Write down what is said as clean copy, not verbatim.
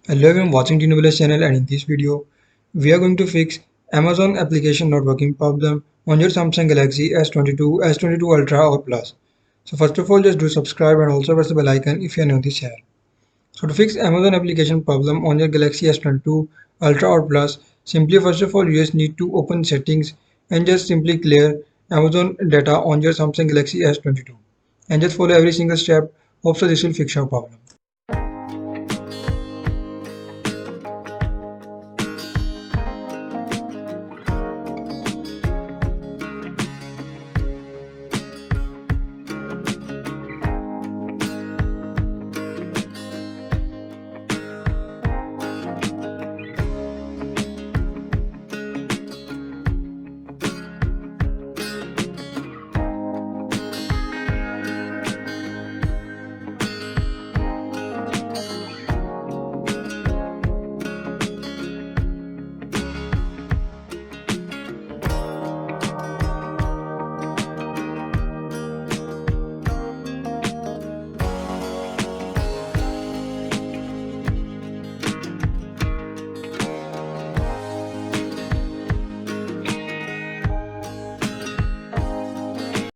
Hello everyone watching Tinobila's channel, and in this video we are going to fix Amazon application not working problem on your Samsung Galaxy S22, S22 Ultra or Plus. So first of all, just do subscribe and also press the bell icon if you are new to this channel. So to fix Amazon application problem on your Galaxy S22 Ultra or Plus, simply first of all you just need to open settings and just simply clear Amazon data on your Samsung Galaxy S22 and just follow every single step. Hope so this will fix your problem.